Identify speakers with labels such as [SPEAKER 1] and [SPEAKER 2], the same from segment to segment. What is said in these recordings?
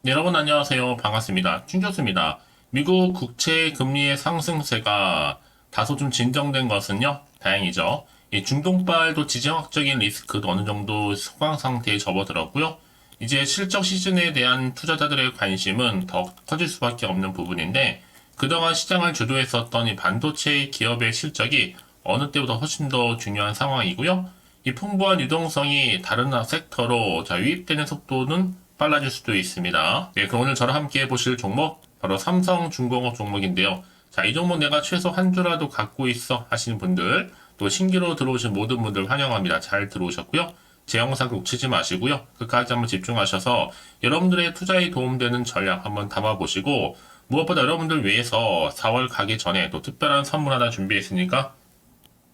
[SPEAKER 1] 네, 여러분 안녕하세요. 반갑습니다. 충교수입니다. 미국 국채 금리의 상승세가 다소 좀 진정된 것은요, 다행이죠. 이 중동발도 지정학적인 리스크도 어느 정도 소강 상태에 접어들었고요. 이제 실적 시즌에 대한 투자자들의 관심은 더 커질 수밖에 없는 부분인데, 그동안 시장을 주도했었던 이 반도체 기업의 실적이 어느 때보다 훨씬 더 중요한 상황이고요. 이 풍부한 유동성이 다른 섹터로 유입되는 속도는 빨라질 수도 있습니다. 네, 그럼 오늘 저랑 함께 해보실 종목 바로 삼성중공업 종목인데요. 자, 이 종목 내가 최소 한 주라도 갖고 있어 하시는 분들, 또 신규로 들어오신 모든 분들 환영합니다. 잘 들어오셨고요. 제 영상 놓치지 마시고요. 끝까지 한번 집중하셔서 여러분들의 투자에 도움되는 전략 한번 담아보시고, 무엇보다 여러분들 위해서 4월 가기 전에 또 특별한 선물 하나 준비했으니까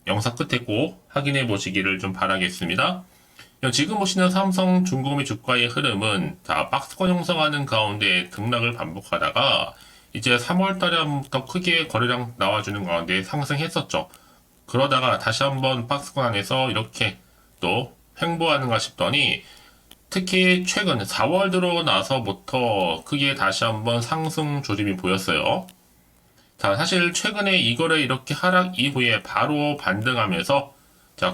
[SPEAKER 1] 영상 끝에 꼭 확인해 보시기를 좀 바라겠습니다. 지금 보시는 삼성중공업의 주가의 흐름은 박스권 형성하는 가운데 등락을 반복하다가 이제 3월 달에부터 크게 거래량 나와주는 가운데 상승했었죠. 그러다가 다시 한번 박스권 안에서 이렇게 또 횡보하는가 싶더니 특히 최근 4월 들어 나서부터 크게 다시 한번 상승 조짐이 보였어요. 자, 사실 최근에 이거를 이렇게 하락 이후에 바로 반등하면서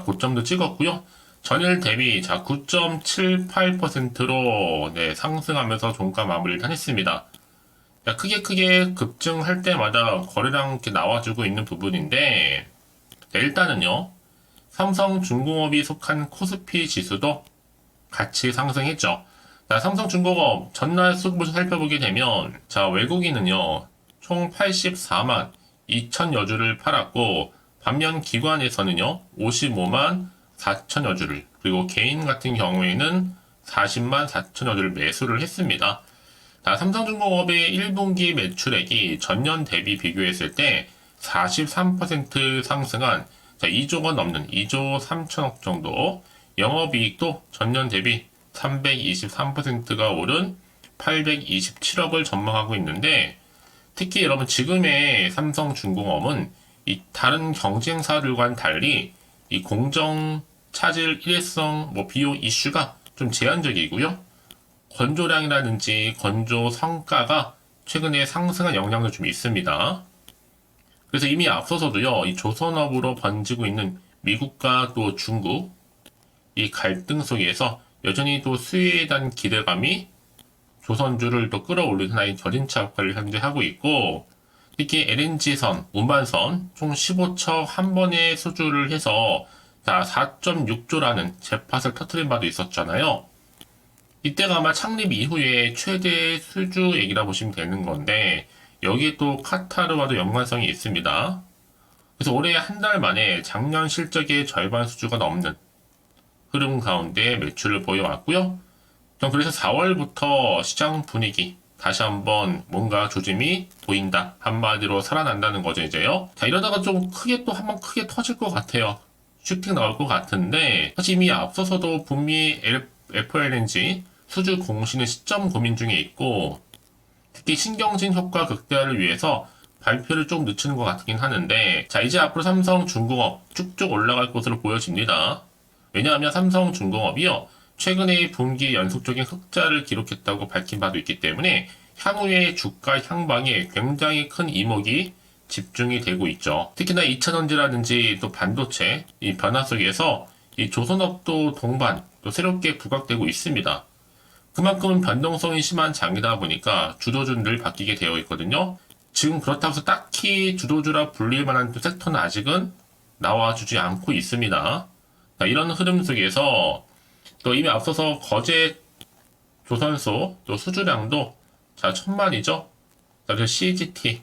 [SPEAKER 1] 고점도 찍었고요. 전일 대비 9.78%로 상승하면서 종가 마무리를 했습니다. 크게 급증할 때마다 거래량 이렇게 나와주고 있는 부분인데, 일단은요, 삼성중공업이 속한 코스피 지수도 같이 상승했죠. 삼성중공업 전날 수급을 살펴보게 되면, 외국인은요, 총 84만 2천여 주를 팔았고, 반면 기관에서는요, 55만 4천여 주를, 그리고 개인 같은 경우에는 40만 4천여 주를 매수를 했습니다. 삼성중공업의 1분기 매출액이 전년 대비 비교했을 때 43% 상승한 2조 원 넘는 2조 3천억 정도, 영업이익도 전년 대비 323%가 오른 827억을 전망하고 있는데, 특히 여러분 지금의 삼성중공업은 이 다른 경쟁사들과는 달리 이 공정 차질 일회성 비용 이슈가 좀 제한적이고요. 건조량이라든지 건조 성가가 최근에 상승한 영향도 좀 있습니다. 그래서 이미 앞서서도요, 이 조선업으로 번지고 있는 미국과 또 중국, 이 갈등 속에서 여전히 또 수혜에 대한 기대감이 조선주를 또 끌어올리는 하나의 전인차 역할을 현재 하고 있고, 특히 LNG선, 운반선 총 15척 한 번에 수주를 해서 4.6조라는 잭팟을 터트린 바도 있었잖아요. 이때가 아마 창립 이후에 최대 수주액이라 보시면 되는 건데, 여기에 또 카타르와도 연관성이 있습니다. 그래서 올해 한 달 만에 작년 실적의 절반 수주가 넘는 흐름 가운데 매출을 보여왔고요. 전 그래서 4월부터 시장 분위기 다시 한번 뭔가 조짐이 보인다. 한마디로 살아난다는 거죠, 이제요. 이러다가 좀 크게 또 한번 크게 터질 것 같아요. 슈팅 나올 것 같은데, 사실 이미 앞서서도 북미 FLNG 수주 공시는 시점 고민 중에 있고, 특히 신경진 효과 극대화를 위해서 발표를 좀 늦추는 것 같긴 하는데, 이제 앞으로 삼성중공업 쭉쭉 올라갈 것으로 보여집니다. 왜냐하면 삼성중공업이요, 최근에 분기 연속적인 흑자를 기록했다고 밝힌 바도 있기 때문에 향후의 주가 향방에 굉장히 큰 이목이 집중이 되고 있죠. 특히나 2차전지라든지 또 반도체 이 변화 속에서 이 조선업도 동반 또 새롭게 부각되고 있습니다. 그만큼 변동성이 심한 장이다 보니까 주도주는 늘 바뀌게 되어 있거든요. 지금 그렇다고 해서 딱히 주도주라 불릴 만한 섹터는 아직은 나와주지 않고 있습니다. 이런 흐름 속에서 또 이미 앞서서 거제 조선소 또 수주량도 1000만이죠. 그래서 CGT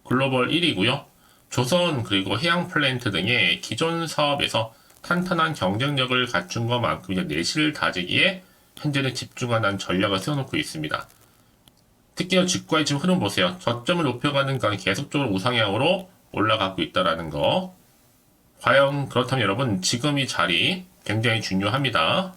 [SPEAKER 1] 글로벌 1위고요. 조선 그리고 해양 플랜트 등의 기존 사업에서 탄탄한 경쟁력을 갖춘 것만큼 이제 내실 다지기에 현재는 집중하는 전략을 세워놓고 있습니다. 특히 주가의 지금 흐름 보세요. 저점을 높여가는 건 계속적으로 우상향으로 올라가고 있다는 거. 과연 그렇다면 여러분 지금 이 자리 굉장히 중요합니다.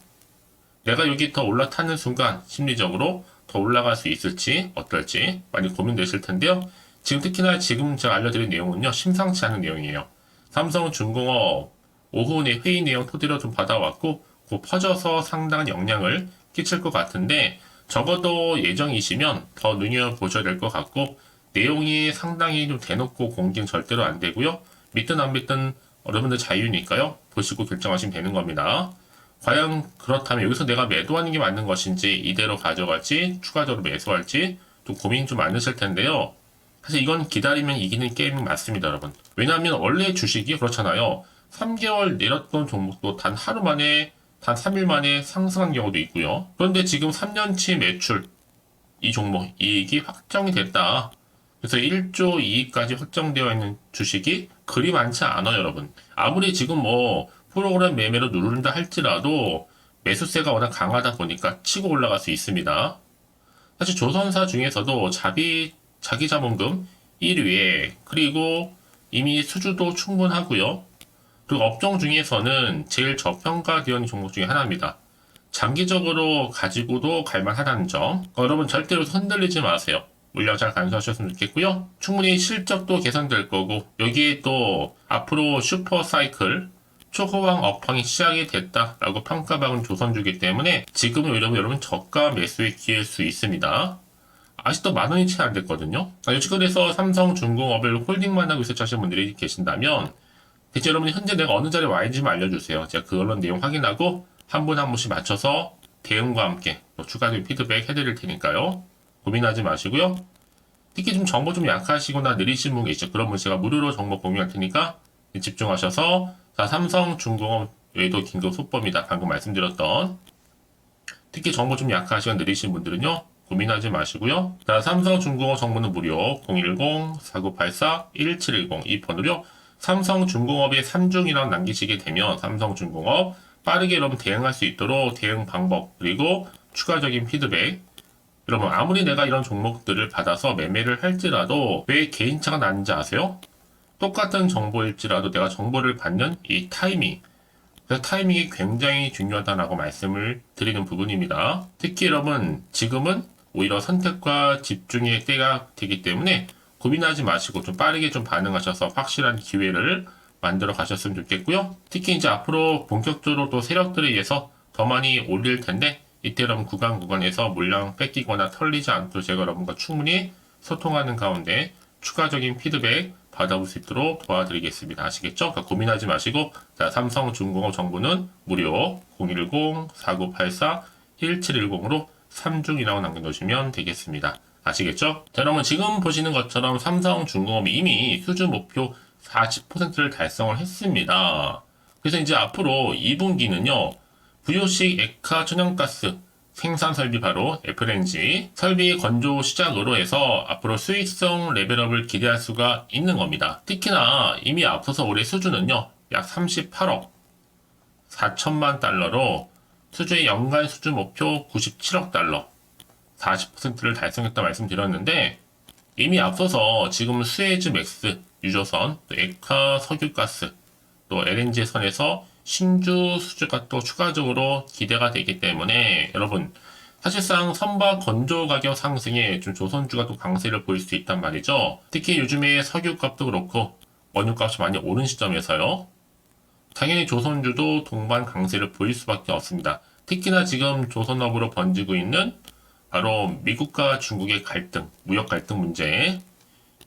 [SPEAKER 1] 내가 여기 더 올라타는 순간 심리적으로 더 올라갈 수 있을지 어떨지 많이 고민되실 텐데요. 지금 특히나 지금 제가 알려드린 내용은요, 심상치 않은 내용이에요. 삼성중공업 오후 내 회의 내용 토대로 좀 받아왔고 곧 퍼져서 상당한 영향을 끼칠 것 같은데, 적어도 예정이시면 더 눈여보셔야 될 것 같고, 내용이 상당히 좀 대놓고 공개는 절대로 안 되고요. 믿든 안 믿든 여러분들 자유니까요. 보시고 결정하시면 되는 겁니다. 과연 그렇다면 여기서 내가 매도하는 게 맞는 것인지, 이대로 가져갈지, 추가적으로 매수할지 좀 고민이 좀 많으실 텐데요. 사실 이건 기다리면 이기는 게임이 맞습니다, 여러분. 왜냐하면 원래 주식이 그렇잖아요. 3개월 내렸던 종목도 단 하루 만에, 단 3일 만에 상승한 경우도 있고요. 그런데 지금 3년치 매출, 이 종목 이익이 확정이 됐다. 그래서 1조 이익까지 확정되어 있는 주식이 그리 많지 않아요, 여러분. 아무리 지금 뭐 프로그램 매매로 누른다 할지라도 매수세가 워낙 강하다 보니까 치고 올라갈 수 있습니다. 사실 조선사 중에서도 자기 자본금 1위에, 그리고 이미 수주도 충분하고요. 그리고 업종 중에서는 제일 저평가되어 있는 종목 중에 하나입니다. 장기적으로 가지고도 갈만하다는 점. 여러분 절대로 흔들리지 마세요. 물량 잘 간수하셨으면 좋겠고요. 충분히 실적도 개선될 거고, 여기에 또 앞으로 슈퍼 사이클, 초호황 업황이 시작이 됐다라고 평가받은 조선주기 때문에 지금은 여러분 저가 매수의 기회일 수 있습니다. 아직도 10,000원이 채 안 됐거든요. 요지금에서 삼성중공업을 홀딩만 하고 있을 하시는 분들이 계신다면, 대체 여러분이 현재 내가 어느 자리에 와 있는지 알려주세요. 제가 그걸로 내용 확인하고 한 분 한 분씩 맞춰서 대응과 함께 또 추가적인 피드백 해드릴 테니까요. 고민하지 마시고요. 특히 좀 정보 좀 약하시거나 느리신 분 계시죠? 그런 분 제가 무료로 정보 공유할 테니까 집중하셔서, 자, 삼성중공업 외에도 긴급 속보입니다. 방금 말씀드렸던. 특히 정보 좀 약하시거나 느리신 분들은요, 고민하지 마시고요. 자, 삼성중공업 정보는 무료 010-4984-1710 이 번호로 삼성중공업의 3중이라고 남기시게 되면 삼성중공업 빠르게 여러분 대응할 수 있도록 대응 방법, 그리고 추가적인 피드백, 여러분 아무리 내가 이런 종목들을 받아서 매매를 할지라도 왜 개인차가 나는지 아세요? 똑같은 정보일지라도 내가 정보를 받는 이 타이밍, 그래서 타이밍이 굉장히 중요하다고 말씀을 드리는 부분입니다. 특히 여러분 지금은 오히려 선택과 집중의 때가 되기 때문에 고민하지 마시고 좀 빠르게 좀 반응하셔서 확실한 기회를 만들어 가셨으면 좋겠고요. 특히 이제 앞으로 본격적으로 또 세력들에 의해서 더 많이 올릴 텐데, 이때 여러분 구간에서 물량 뺏기거나 털리지 않도록 제가 여러분과 충분히 소통하는 가운데 추가적인 피드백 받아볼 수 있도록 도와드리겠습니다. 아시겠죠? 그러니까 고민하지 마시고, 자, 삼성중공업 정보는 무료 010-4984-1710으로 3중이라고 남겨놓으시면 되겠습니다. 아시겠죠? 자, 여러분 지금 보시는 것처럼 삼성중공업이 이미 수주 목표 40%를 달성을 했습니다. 그래서 이제 앞으로 2분기는요, 부요식 액화 천연가스 생산 설비 바로 FLNG 설비 건조 시작으로 해서 앞으로 수익성 레벨업을 기대할 수가 있는 겁니다. 특히나 이미 앞서서 올해 수주는요, 약 38억 4천만 달러로 수주의 연간 수주 목표 97억 달러 40%를 달성했다 말씀드렸는데, 이미 앞서서 지금 스웨즈 맥스 유조선, 또 액화 석유가스, 또 LNG 선에서 신주 수주가 또 추가적으로 기대가 되기 때문에 여러분 사실상 선박 건조 가격 상승에 좀 조선주가 또 강세를 보일 수 있단 말이죠. 특히 요즘에 석유값도 그렇고 원유값이 많이 오른 시점에서요, 당연히 조선주도 동반 강세를 보일 수밖에 없습니다. 특히나 지금 조선업으로 번지고 있는 바로 미국과 중국의 갈등, 무역 갈등 문제,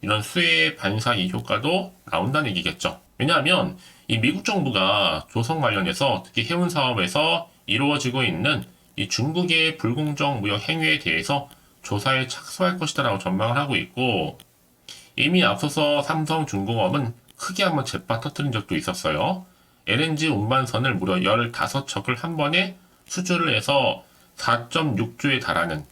[SPEAKER 1] 이런 수혜 반사 이 효과도 나온다는 얘기겠죠. 왜냐하면 이 미국 정부가 조선 관련해서 특히 해운 사업에서 이루어지고 있는 이 중국의 불공정 무역 행위에 대해서 조사에 착수할 것이다라고 전망을 하고 있고, 이미 앞서서 삼성중공업은 크게 한번 재파 터뜨린 적도 있었어요. LNG 운반선을 무려 15척을 한 번에 수주를 해서 4.6조에 달하는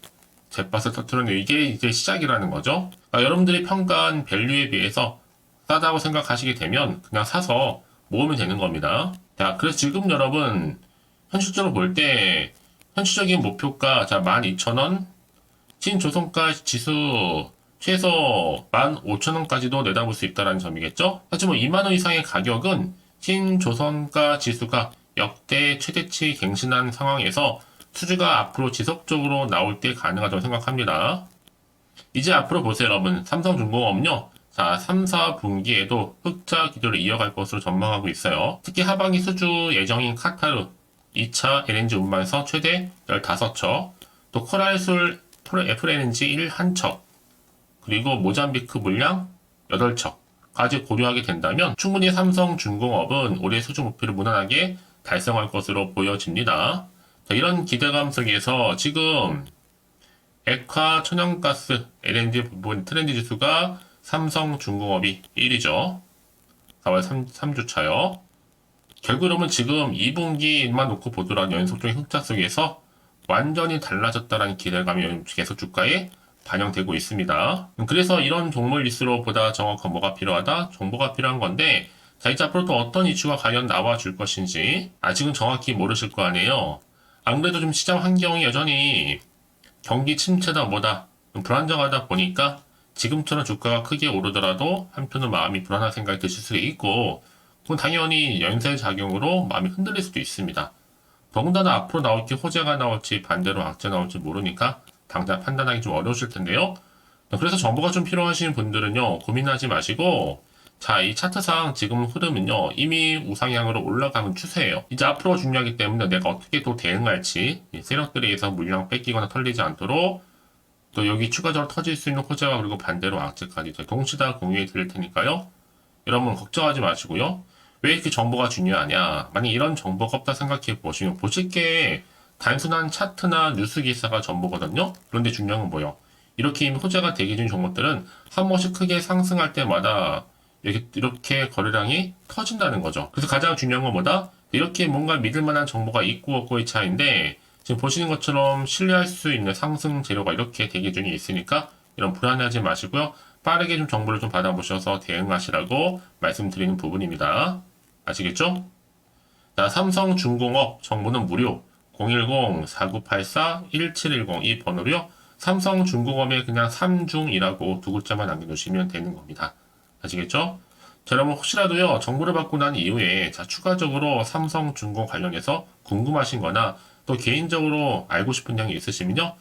[SPEAKER 1] 잿밭을 터뜨리는, 이게 이제 시작이라는 거죠. 그러니까 여러분들이 평가한 밸류에 비해서 싸다고 생각하시게 되면 그냥 사서 모으면 되는 겁니다. 자, 그래서 지금 여러분 현실적으로 볼 때 현실적인 목표가, 자, 12,000원, 신조선가 지수 최소 15,000원까지도 내다볼 수 있다는 점이겠죠. 사실 뭐 20,000원 이상의 가격은 신조선가 지수가 역대 최대치 갱신한 상황에서 수주가 앞으로 지속적으로 나올 때 가능하다고 생각합니다. 이제 앞으로 보세요, 여러분. 삼성중공업은요, 자, 3, 4분기에도 흑자 기조를 이어갈 것으로 전망하고 있어요. 특히 하반기 수주 예정인 카타르 2차 LNG 운반선 최대 15척, 또 코랄술 FLNG 1 한 척, 그리고 모잠비크 물량 8척까지 고려하게 된다면 충분히 삼성중공업은 올해 수주 목표를 무난하게 달성할 것으로 보여집니다. 자, 이런 기대감 속에서 지금 액화 천연가스 LNG 부분 트렌드 지수가 삼성중공업이 1위죠. 4월 3주차요. 결국은 지금 2분기만 놓고 보더라도 연속적인 흑자 속에서 완전히 달라졌다는 기대감이 계속 주가에 반영되고 있습니다. 그래서 이런 종목 리스트로 보다 정확한 뭐가 필요하다? 정보가 필요한 건데, 자, 이제 앞으로 또 어떤 이슈가 과연 나와줄 것인지 아직은 정확히 모르실 거 아니에요. 안 그래도 좀 시장 환경이 여전히 경기 침체다 뭐다 좀 불안정하다 보니까 지금처럼 주가가 크게 오르더라도 한편으로 마음이 불안한 생각이 드실 수 있고, 그건 당연히 연쇄 작용으로 마음이 흔들릴 수도 있습니다. 더군다나 앞으로 나올지 호재가 나올지 반대로 악재 나올지 모르니까 당장 판단하기 좀 어려우실 텐데요. 그래서 정보가 좀 필요하신 분들은요, 고민하지 마시고, 자, 이 차트상 지금 흐름은요, 이미 우상향으로 올라가는 추세예요. 이제 앞으로 중요하기 때문에 내가 어떻게 또 대응할지, 이 세력들에 의해서 물량 뺏기거나 털리지 않도록, 또 여기 추가적으로 터질 수 있는 호재와 그리고 반대로 악재까지 동시다 공유해 드릴 테니까요. 여러분 걱정하지 마시고요. 왜 이렇게 정보가 중요하냐? 만약 이런 정보가 없다 생각해 보시면 보실 게 단순한 차트나 뉴스 기사가 전부거든요. 그런데 중요한 건 뭐예요? 이렇게 이미 호재가 대기 중인 종목들은 한 번씩 크게 상승할 때마다 이렇게 거래량이 터진다는 거죠. 그래서 가장 중요한 건 뭐다? 이렇게 뭔가 믿을 만한 정보가 있고 없고의 차이인데, 지금 보시는 것처럼 신뢰할 수 있는 상승 재료가 이렇게 대기 중에 있으니까 이런 불안해하지 마시고요. 빠르게 좀 정보를 좀 받아보셔서 대응하시라고 말씀드리는 부분입니다. 아시겠죠? 자, 삼성중공업 정보는 무료 010-4984-1710 이 번호로요. 삼성중공업에 그냥 삼중이라고 두 글자만 남겨주시면 되는 겁니다. 아시겠죠? 자, 여러분 혹시라도요 정보를 받고 난 이후에 자 추가적으로 삼성중공 관련해서 궁금하신 거나 또 개인적으로 알고 싶은 내용이 있으시면요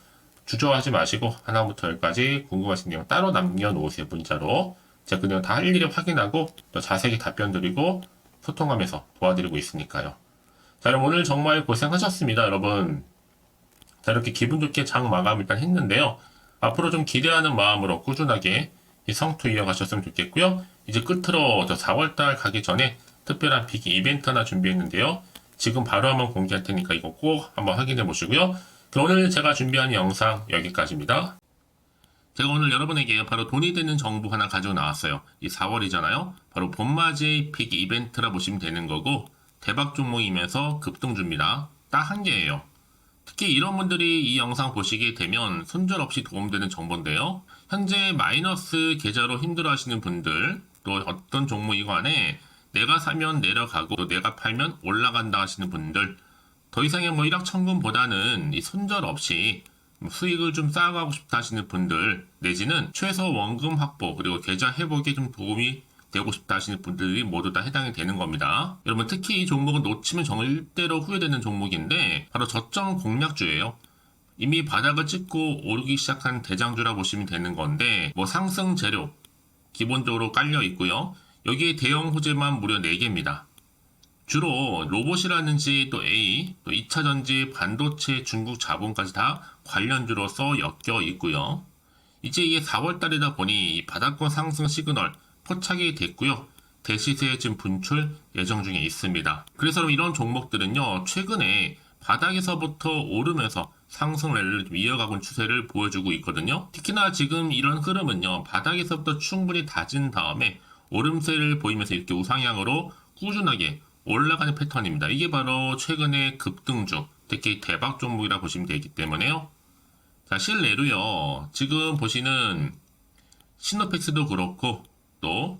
[SPEAKER 1] 주저하지 마시고 하나부터 열까지 궁금하신 내용 따로 남겨놓으세요. 문자로. 제가 그 내용 다 일일이 확인하고 또 자세히 답변 드리고 소통하면서 도와드리고 있으니까요. 자, 여러분 오늘 정말 고생하셨습니다. 여러분. 자, 이렇게 기분 좋게 장 마감 일단 했는데요. 앞으로 좀 기대하는 마음으로 꾸준하게 이 성투 이어가셨으면 좋겠고요. 이제 끝으로 저 4월달 가기 전에 특별한 빅 이벤트 하나 준비했는데요. 지금 바로 한번 공개할 테니까 이거 꼭 한번 확인해 보시고요. 그럼 오늘 제가 준비한 영상 여기까지입니다. 제가 오늘 여러분에게 바로 돈이 되는 정보 하나 가지고 나왔어요. 이 4월이잖아요. 바로 봄맞이 픽 이벤트라 보시면 되는 거고 대박 종목이면서 급등주입니다. 딱 한 개예요. 특히 이런 분들이 이 영상 보시게 되면 손절없이 도움되는 정보인데요. 현재 마이너스 계좌로 힘들어하시는 분들, 또 어떤 종목이고 안에 내가 사면 내려가고 또 내가 팔면 올라간다 하시는 분들, 더 이상의 뭐 일확천금보다는 이 손절 없이 수익을 좀 쌓아가고 싶다 하시는 분들, 내지는 최소 원금 확보 그리고 계좌 회복에 좀 도움이 되고 싶다 하시는 분들이 모두 다 해당이 되는 겁니다. 여러분 특히 이 종목은 놓치면 절대로 후회되는 종목인데 바로 저점 공략주예요. 이미 바닥을 찍고 오르기 시작한 대장주라 보시면 되는 건데 뭐 상승 재료 기본적으로 깔려 있고요. 여기에 대형 호재만 무려 4개입니다. 주로 로봇이라든지 또 A, 또 2차전지, 반도체, 중국 자본까지 다 관련주로서 엮여 있고요. 이제 이게 4월달이다 보니 바닥권 상승 시그널 포착이 됐고요. 대시세 지금 분출 예정 중에 있습니다. 그래서 이런 종목들은요, 최근에 바닥에서부터 오르면서 상승 랠리를 이어가고 있는 추세를 보여주고 있거든요. 특히나 지금 이런 흐름은요, 바닥에서부터 충분히 다진 다음에 오름세를 보이면서 이렇게 우상향으로 꾸준하게 올라가는 패턴입니다. 이게 바로 최근의 급등주, 특히 대박 종목이라 보시면 되기 때문에요. 자, 실내로요, 지금 보시는 시노펙스도 그렇고, 또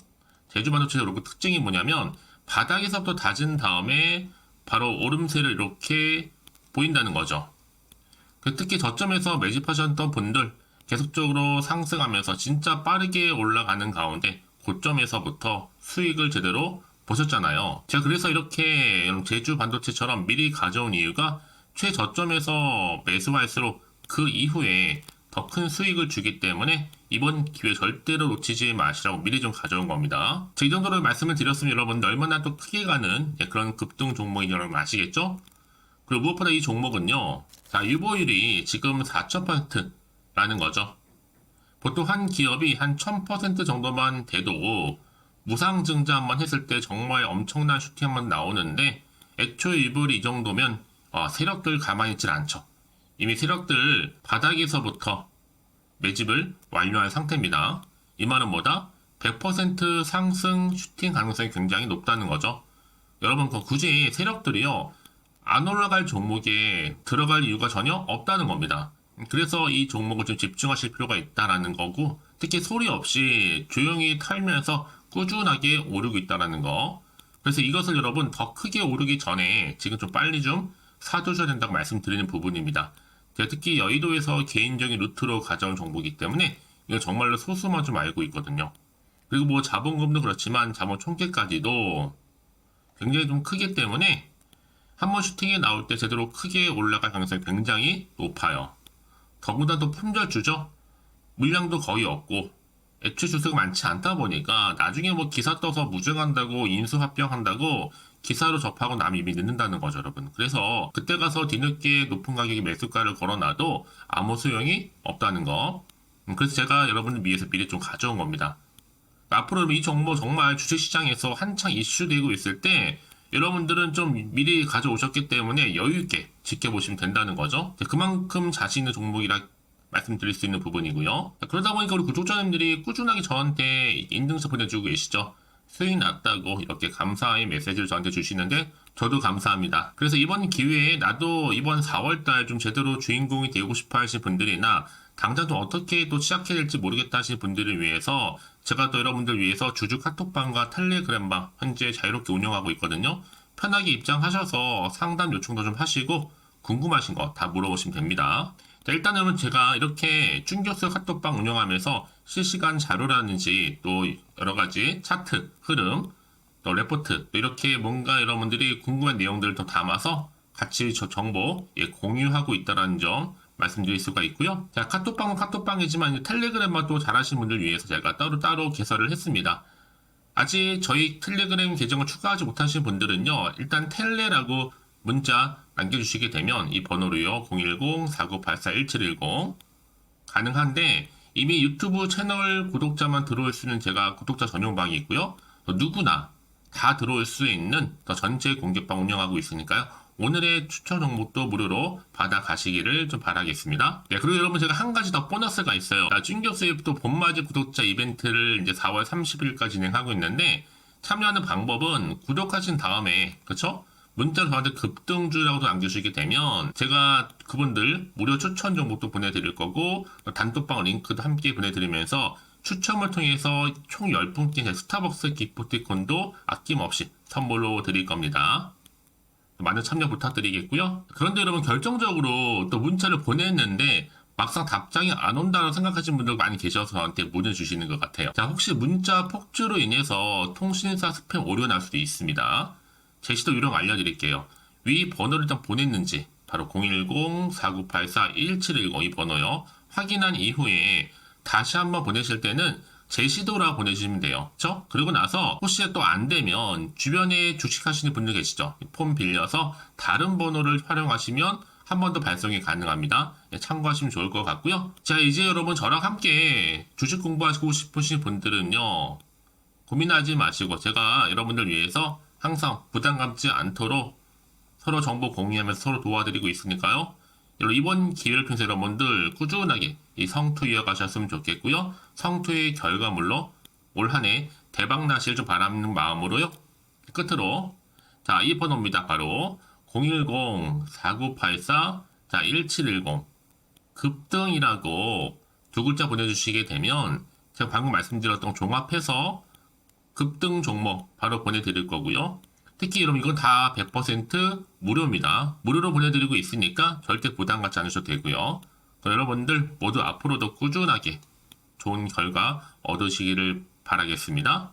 [SPEAKER 1] 제주반도체도 그렇고 특징이 뭐냐면, 바닥에서부터 다진 다음에 바로 오름세를 이렇게 보인다는 거죠. 특히 저점에서 매집하셨던 분들, 계속적으로 상승하면서 진짜 빠르게 올라가는 가운데, 고점에서부터 수익을 제대로 보셨잖아요. 제가 그래서 이렇게 제주 반도체처럼 미리 가져온 이유가 최저점에서 매수할수록 그 이후에 더 큰 수익을 주기 때문에 이번 기회 절대로 놓치지 마시라고 미리 좀 가져온 겁니다. 이 정도로 말씀을 드렸으면 여러분들 얼마나 또 크게 가는 그런 급등 종목인 여러분 아시겠죠? 그리고 무엇보다 이 종목은요, 자, 유보율이 지금 4,000%라는 거죠. 보통 한 기업이 한 1000% 정도만 돼도 무상증자 한번 했을 때 정말 엄청난 슈팅 한번 나오는데, 애초에 유보율이 이 정도면 세력들 가만히 있질 않죠. 이미 세력들 바닥에서부터 매집을 완료한 상태입니다. 이 말은 뭐다? 100% 상승 슈팅 가능성이 굉장히 높다는 거죠. 여러분, 굳이 세력들이요, 안 올라갈 종목에 들어갈 이유가 전혀 없다는 겁니다. 그래서 이 종목을 좀 집중하실 필요가 있다라는 거고, 특히 소리 없이 조용히 털면서 꾸준하게 오르고 있다라는 거. 그래서 이것을 여러분 더 크게 오르기 전에 지금 좀 빨리 좀 사두셔야 된다고 말씀드리는 부분입니다. 제가 특히 여의도에서 개인적인 루트로 가져온 정보이기 때문에 이거 정말로 소수만 좀 알고 있거든요. 그리고 뭐 자본금도 그렇지만 자본 총계까지도 굉장히 좀 크기 때문에 한번 슈팅이 나올 때 제대로 크게 올라갈 가능성이 굉장히 높아요. 더구나 또 품절주죠. 물량도 거의 없고 애초에 주수가 많지 않다 보니까 나중에 뭐 기사 떠서 무증한다고 인수합병한다고 기사로 접하고 남이 이미 늦는다는 거죠, 여러분. 그래서 그때 가서 뒤늦게 높은 가격에 매수가를 걸어놔도 아무 소용이 없다는 거. 그래서 제가 여러분을 위해서 미리 좀 가져온 겁니다. 앞으로 이 정보 정말 주식시장에서 한창 이슈되고 있을 때 여러분들은 좀 미리 가져오셨기 때문에 여유있게 지켜보시면 된다는 거죠. 그만큼 자신 있는 종목이라 말씀드릴 수 있는 부분이고요. 그러다 보니까 우리 구독자님들이 꾸준하게 저한테 인증서 보내주고 계시죠. 수익 났다고 이렇게 감사의 메시지를 저한테 주시는데 저도 감사합니다. 그래서 이번 기회에 나도 이번 4월달 좀 제대로 주인공이 되고 싶어 하시는 분들이나 당장 좀 어떻게 또 시작해야 될지 모르겠다 하시는 분들을 위해서 제가 또 여러분들 위해서 주주 카톡방과 텔레그램방 현재 자유롭게 운영하고 있거든요. 편하게 입장하셔서 상담 요청도 좀 하시고 궁금하신 거 다 물어보시면 됩니다. 자, 일단은 제가 이렇게 쭝교수 카톡방 운영하면서 실시간 자료라든지 또 여러가지 차트, 흐름, 또 레포트, 또 이렇게 뭔가 여러분들이 궁금한 내용들을 더 담아서 같이 저 정보 공유하고 있다는 점 말씀드릴 수가 있고요. 자, 카톡방은 카톡방이지만 텔레그램만 또 잘하시는 분들 위해서 제가 따로 개설을 했습니다. 아직 저희 텔레그램 계정을 추가하지 못하신 분들은요, 일단 텔레라고 문자 남겨주시게 되면 이 번호로요, 010-4984-1710 가능한데 이미 유튜브 채널 구독자만 들어올 수 있는 제가 구독자 전용방이 있고요. 누구나 다 들어올 수 있는 더 전체 공개방 운영하고 있으니까요. 오늘의 추천 정보도 무료로 받아가시기를 좀 바라겠습니다. 네, 그리고 여러분 제가 한 가지 더 보너스가 있어요. 쭝교수의 또 봄맞이 구독자 이벤트를 이제 4월 30일까지 진행하고 있는데 참여하는 방법은 구독하신 다음에 그쵸? 문자로 저한테 급등주라고 남겨주시게 되면 제가 그분들 무료 추천 정보도 보내드릴 거고 단톡방 링크도 함께 보내드리면서 추첨을 통해서 총 10분께 스타벅스 기프티콘도 아낌없이 선물로 드릴 겁니다. 많은 참여 부탁드리겠고요. 그런데 여러분 결정적으로 또 문자를 보냈는데 막상 답장이 안 온다고 생각하시는 분들 많이 계셔서 저한테 보내주시는 것 같아요. 자, 혹시 문자 폭주로 인해서 통신사 스팸 오류가 날 수도 있습니다. 제시도 요령 알려드릴게요. 위 번호를 일단 보냈는지 바로 010-4984-1710 이 번호요. 확인한 이후에 다시 한번 보내실 때는 제시도라고 보내주시면 돼요. 그쵸? 그리고 나서 혹시 또 안 되면 주변에 주식하시는 분들 계시죠? 폼 빌려서 다른 번호를 활용하시면 한 번 더 발송이 가능합니다. 네, 참고하시면 좋을 것 같고요. 자, 이제 여러분 저랑 함께 주식 공부하시고 싶으신 분들은요. 고민하지 마시고 제가 여러분들 위해서 항상 부담 갖지 않도록 서로 정보 공유하면서 서로 도와드리고 있으니까요. 이번 기회를 통해서 여러분들 꾸준하게 이 성투 이어가셨으면 좋겠고요. 성투의 결과물로 올 한 해 대박 나실 좀 바라는 마음으로요. 끝으로 자, 이 번호입니다. 바로 010-4984-1710 급등이라고 두 글자 보내주시게 되면 제가 방금 말씀드렸던 종합해서 급등 종목 바로 보내드릴 거고요. 특히 여러분 이건 다 100% 무료입니다. 무료로 보내드리고 있으니까 절대 부담 갖지 않으셔도 되고요. 여러분들 모두 앞으로도 꾸준하게 좋은 결과 얻으시기를 바라겠습니다.